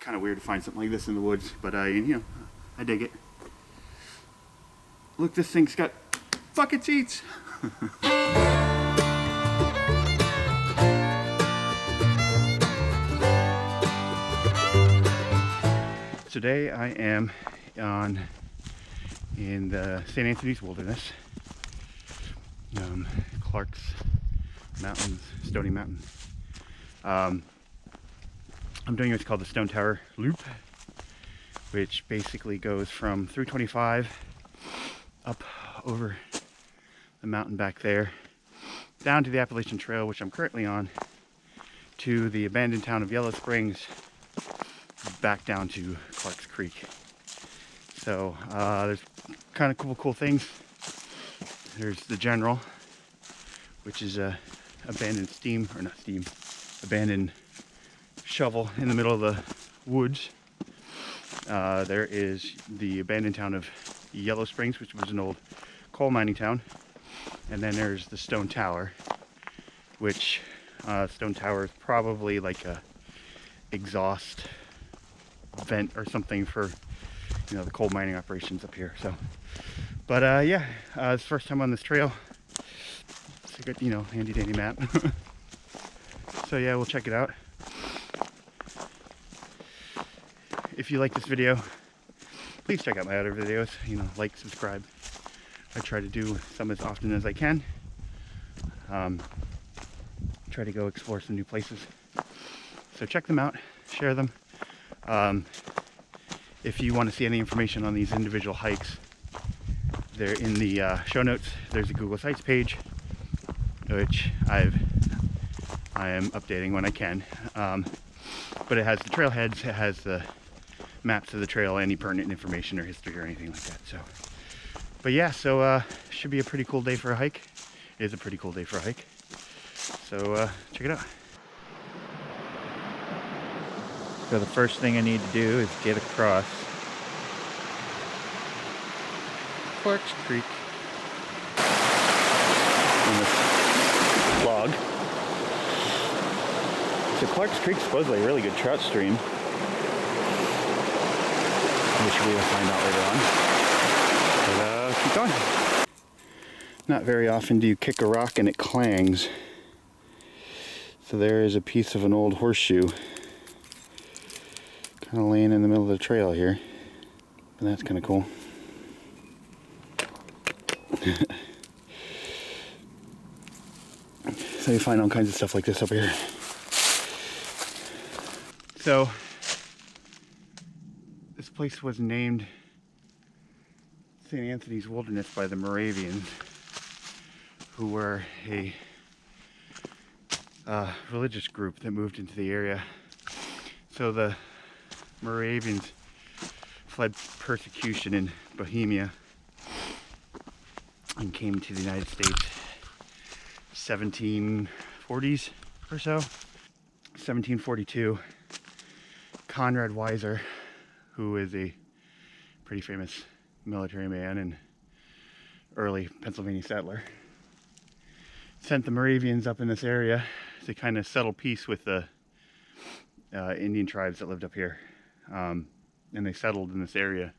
kind of weird to find something like this in the woods, but you know, I dig it. Look, this thing's got bucket seats. Today I am in the St. Anthony's Wilderness, Clark's Mountains, Stony Mountain. I'm doing what's called the Stone Tower Loop, which basically goes from 325 up over the mountain back there, down to the Appalachian Trail, which I'm currently on, to the abandoned town of Yellow Springs, back down to Clark's Creek. So there's kind of cool things. There's the General, which is a abandoned abandoned shovel in the middle of the woods. There is the abandoned town of Yellow Springs, which was an old coal mining town. And then there's the Stone Tower, which Stone Tower is probably like a exhaust vent or something for, you know, the coal mining operations up here. So, but yeah, it's the first time on this trail. It's a good, you know, handy dandy map. So yeah, we'll check it out. If you like this video, please check out my other videos. You know, like, subscribe. I try to do some as often as I can. Try to go explore some new places. So check them out, share them. If you want to see any information on these individual hikes, they're in the show notes. There's a Google Sites page, which I am updating when I can. But it has the trailheads, it has the maps of the trail, any pertinent information or history or anything like that. So, but yeah, so should be a pretty cool day for a hike. It is a pretty cool day for a hike. So check it out. So the first thing I need to do is get across Clark's Creek on this log. So Clark's Creek is supposedly a really good trout stream, which we will find out later on. But keep going. Not very often do you kick a rock and it clangs. So there is a piece of an old horseshoe kind of laying in the middle of the trail here. And that's kind of cool. So you find all kinds of stuff like this up here. So this place was named St. Anthony's Wilderness by the Moravians, who were a religious group that moved into the area. So the Moravians fled persecution in Bohemia and came to the United States 1740s or so. 1742, Conrad Weiser, who is a pretty famous military man and early Pennsylvania settler, sent the Moravians up in this area to kind of settle peace with the Indian tribes that lived up here. And they settled in this area,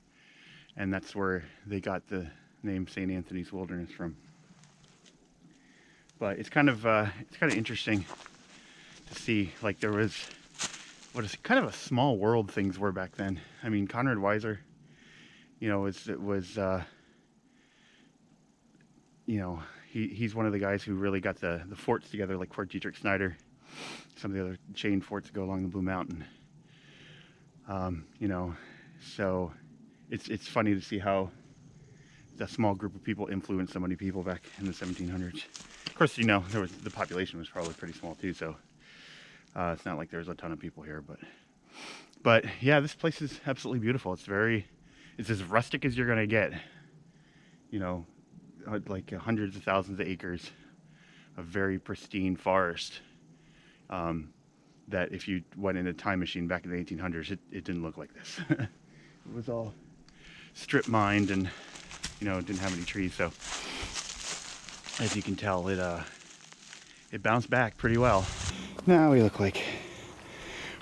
and that's where they got the name St. Anthony's Wilderness from. But it's kind of interesting to see, like, there was what is kind of a small world things were back then. I mean, Conrad Weiser, you know, you know, he's one of the guys who really got the forts together, like Fort Dietrich Snyder, some of the other chain forts that go along the Blue Mountain. You know, so it's funny to see how a small group of people influenced so many people back in the 1700s. Of course, you know, the population was probably pretty small too, so it's not like there's a ton of people here, but yeah, this place is absolutely beautiful. It's as rustic as you're gonna get. You know, like hundreds of thousands of acres of very pristine forest. That if you went in a time machine back in the 1800s, it didn't look like this. It was all strip mined and, you know, it didn't have any trees. So as you can tell, it bounced back pretty well. Now we look like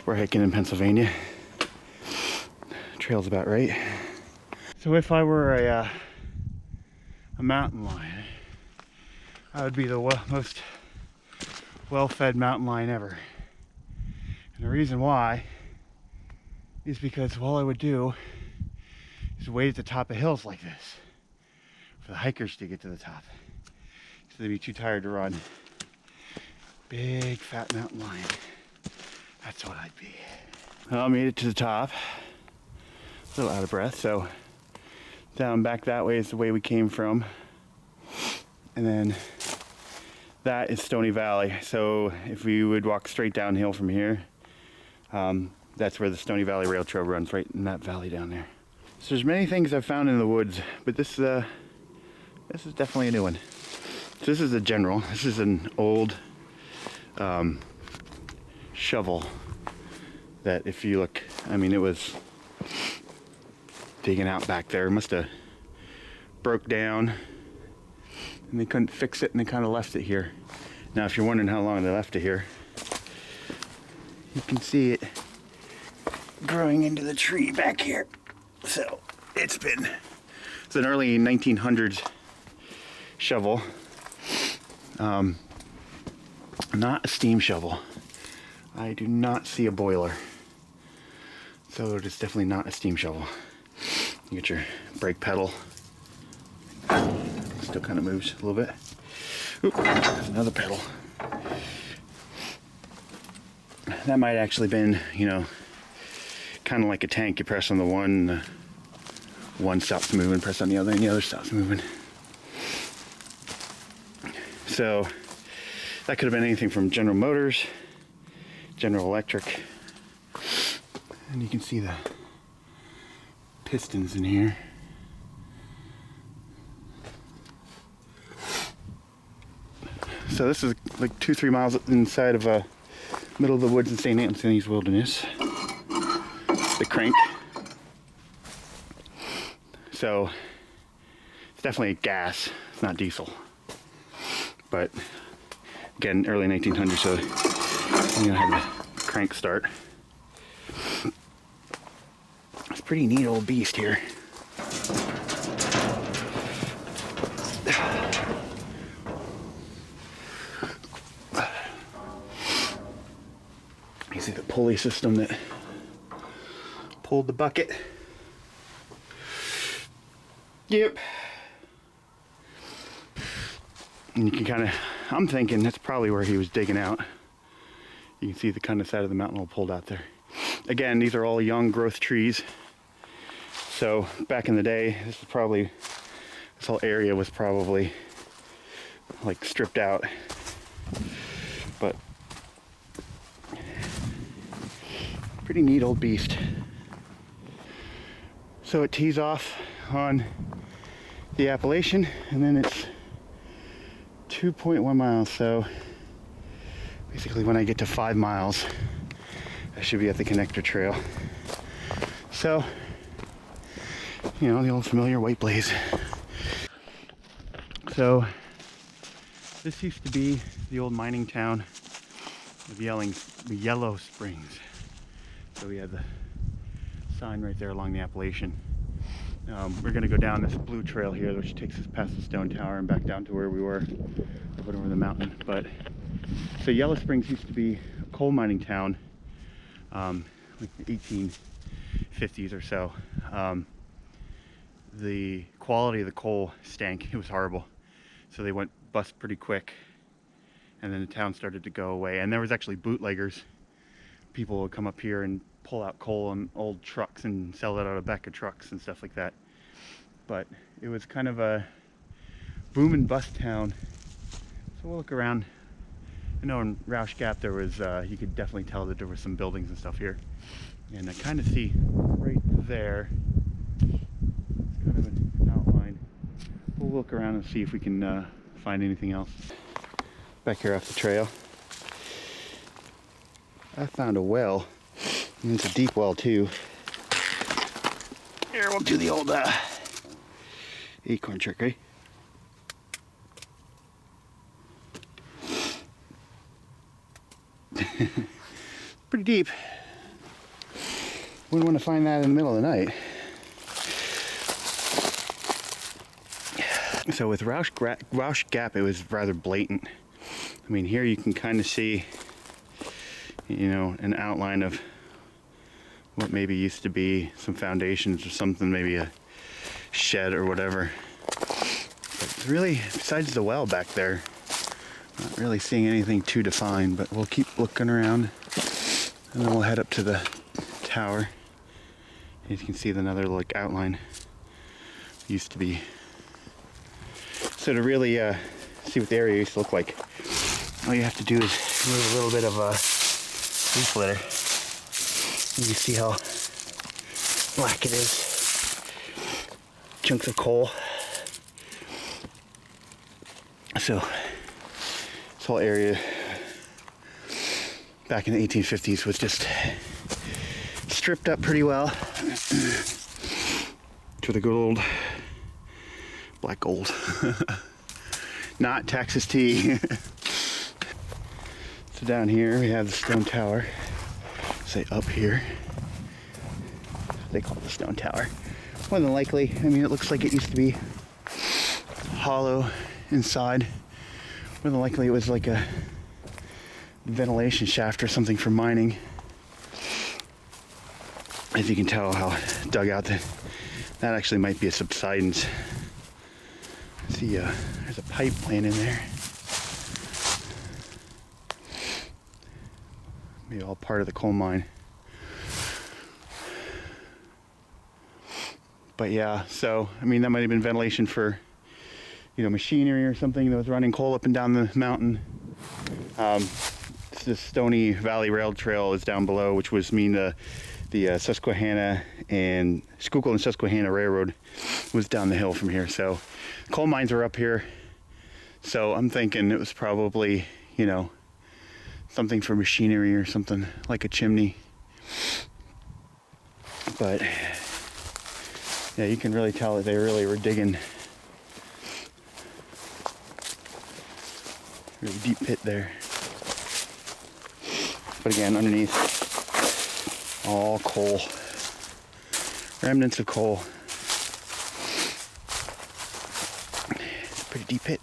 we're hiking in Pennsylvania. trail's about right. So if I were a mountain lion, I would be the most well-fed mountain lion ever. And the reason why is because all I would do is wait at the top of hills like this for the hikers to get to the top. So they'd be too tired to run. Big fat mountain lion. That's what I'd be. Well, I made it to the top. A little out of breath, so down back that way is the way we came from. And then that is Stony Valley. So if we would walk straight downhill from here, that's where the Stony Valley Rail Trail runs, right in that valley down there. So there's many things I've found in the woods, but this is definitely a new one. So this is a general. This is an old shovel that, if you look, I mean, it was digging out back there. It must have broke down and they couldn't fix it, and they kind of left it here. Now if you're wondering how long they left it here, you can see it growing into the tree back here. So it's an early 1900s shovel, not a steam shovel. I do not see a boiler, so it is definitely not a steam shovel. You get your brake pedal. Still kind of moves a little bit. Oop, there's another pedal. That might actually been, you know, kind of like a tank. You press on the one stops moving, press on the other, and the other stops moving. So that could have been anything from General Motors, General Electric, and you can see the pistons in here. So this is like 2-3 miles inside of middle of the woods in St. Anthony's Wilderness. The crank. So it's definitely gas, it's not diesel. But again, early 1900s, so I'm gonna have the crank start. It's a pretty neat old beast here. You see the pulley system that pulled the bucket. Yep. And you can kind of, I'm thinking that's probably where he was digging out. You can see the kind of side of the mountain all pulled out there. Again, these are all young growth trees. So back in the day, this whole area was probably like stripped out. But pretty neat old beast. So it tees off on the Appalachian, and then it's 2.1 miles. So basically when I get to 5 miles, I should be at the connector trail. So, you know, the old familiar White Blaze. So this used to be the old mining town of Yellow Springs. So we had the sign right there along the Appalachian. We're going to go down this blue trail here, which takes us past the stone tower and back down to where we were, up over the mountain. But so Yellow Springs used to be a coal mining town, like the 1850s or so. The quality of the coal stank. It was horrible. So they went bust pretty quick, and then the town started to go away. And there was actually bootleggers. People would come up here and pull out coal on old trucks and sell it out of back of trucks and stuff like that. But it was kind of a boom and bust town. So we'll look around. I know in Roush Gap there was, you could definitely tell that there were some buildings and stuff here. And I kind of see right there, it's kind of an outline. We'll look around and see if we can find anything else. Back here off the trail, I found a well, and it's a deep well too. Here, we'll do the old acorn trick, right? Pretty deep. Wouldn't want to find that in the middle of the night. So with Rausch Gap, it was rather blatant. I mean, here you can kind of see, you know, an outline of what maybe used to be some foundations or something, maybe a shed or whatever. But really, besides the well back there, not really seeing anything too defined, but we'll keep looking around and then we'll head up to the tower. As you can see, another like outline used to be. So to really see what the area used to look like, all you have to do is remove a little bit of leaf litter. You can see how black it is. Chunks of coal. So this whole area back in the 1850s was just stripped up pretty well to the good old black gold. Not Texas tea. So down here we have the stone tower. Say up here. They call it the stone tower. More than likely, I mean, it looks like it used to be hollow inside. More than likely it was like a ventilation shaft or something for mining. As you can tell how dug out that actually might be a subsidence. See, there's a pipe laying in there. Maybe all part of the coal mine. But yeah, so, I mean, that might have been ventilation for, you know, machinery or something that was running coal up and down the mountain. The Stony Valley Rail Trail is down below, which was the Susquehanna and Schuylkill and Susquehanna Railroad was down the hill from here. So coal mines were up here. So I'm thinking it was probably, you know, something for machinery or something like a chimney. But yeah, you can really tell that they really were digging. Really deep pit there. But again, underneath, all coal. Remnants of coal. It's a pretty deep pit.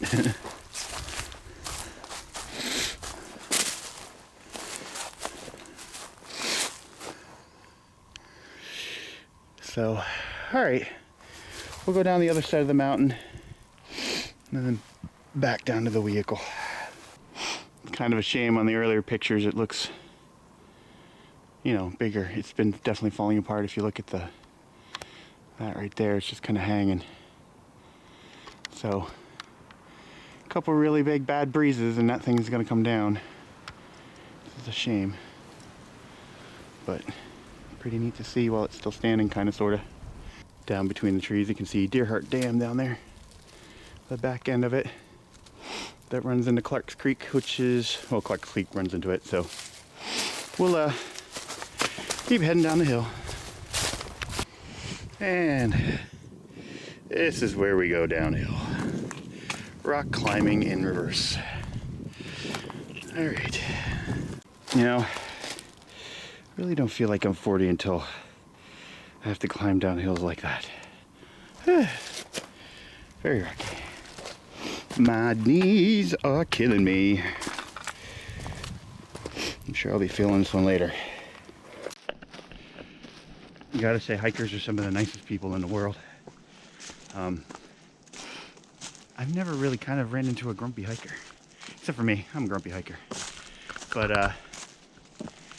So, alright. We'll go down the other side of the mountain and then back down to the vehicle. Kind of a shame on the earlier pictures, it looks, you know, bigger. It's been definitely falling apart. If you look at that right there, it's just kind of hanging. So a couple really big bad breezes and that thing's gonna come down. This is a shame, but pretty neat to see while it's still standing, kind of, sort of. Down between the trees you can see Deer Heart Dam down there, the back end of it that runs into Clark's Creek, which is, well, Clark's Creek runs into it. So we'll keep heading down the hill. And this is where we go downhill. Rock climbing in reverse. All right. You know, I really don't feel like I'm 40 until I have to climb down hills like that. Very rocky. My knees are killing me. I'm sure I'll be feeling this one later. You gotta say, hikers are some of the nicest people in the world. I've never really kind of ran into a grumpy hiker. Except for me, I'm a grumpy hiker. But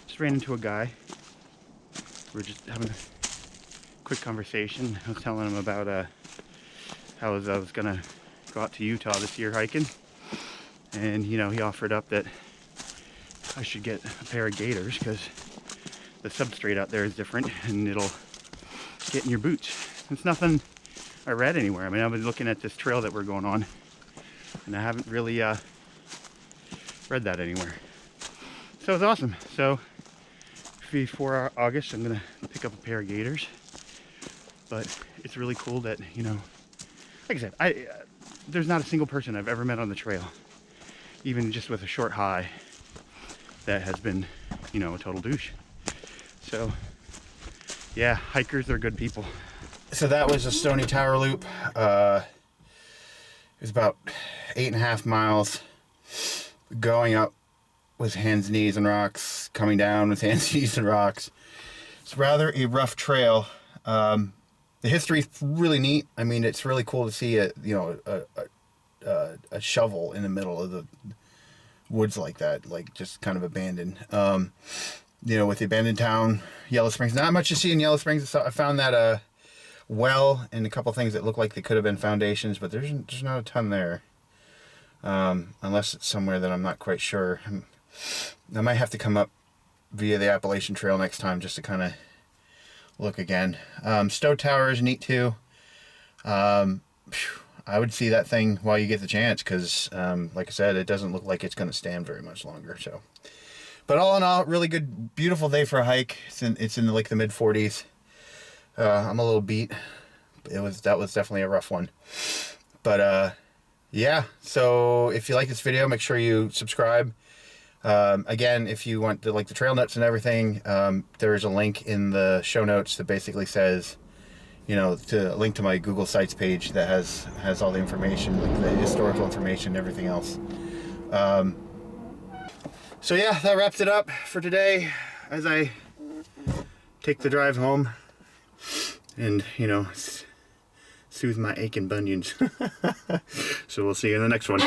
just ran into a guy. We were just having a quick conversation. I was telling him about how I was gonna go out to Utah this year hiking, and you know, he offered up that I should get a pair of gaiters because the substrate out there is different and it'll get in your boots. It's nothing I read anywhere. I mean, I've been looking at this trail that we're going on and I haven't really read that anywhere. So it's awesome. So before August, I'm gonna pick up a pair of gaiters. But it's really cool that, you know, like I said, there's not a single person I've ever met on the trail, even just with a short high, that has been, you know, a total douche. So yeah, hikers are good people. So that was a Stony Tower loop. It was about 8.5 miles. Going up with hands, knees, and rocks. Coming down with hands, knees, and rocks. It's rather a rough trail. The history's really neat. I mean, it's really cool to see a shovel in the middle of the woods like that, like just kind of abandoned. You know, with the abandoned town, Yellow Springs. Not much to see in Yellow Springs. I found that well and a couple things that look like they could have been foundations, but there's not a ton there. Unless it's somewhere that I'm not quite sure. I might have to come up via the Appalachian Trail next time just to kind of look again. Stowe Tower is neat too. I would see that thing while you get the chance because, like I said, it doesn't look like it's going to stand very much longer. So, but all in all, really good, beautiful day for a hike. It's in like the mid 40s. I'm a little beat. That was definitely a rough one. But yeah. So if you like this video, make sure you subscribe. Again, if you want the trail notes and everything, there is a link in the show notes that basically says, you know, to link to my Google Sites page that has all the information, like the historical information and everything else. So yeah, that wraps it up for today as I take the drive home and, you know, soothe my aching bunions. So we'll see you in the next one.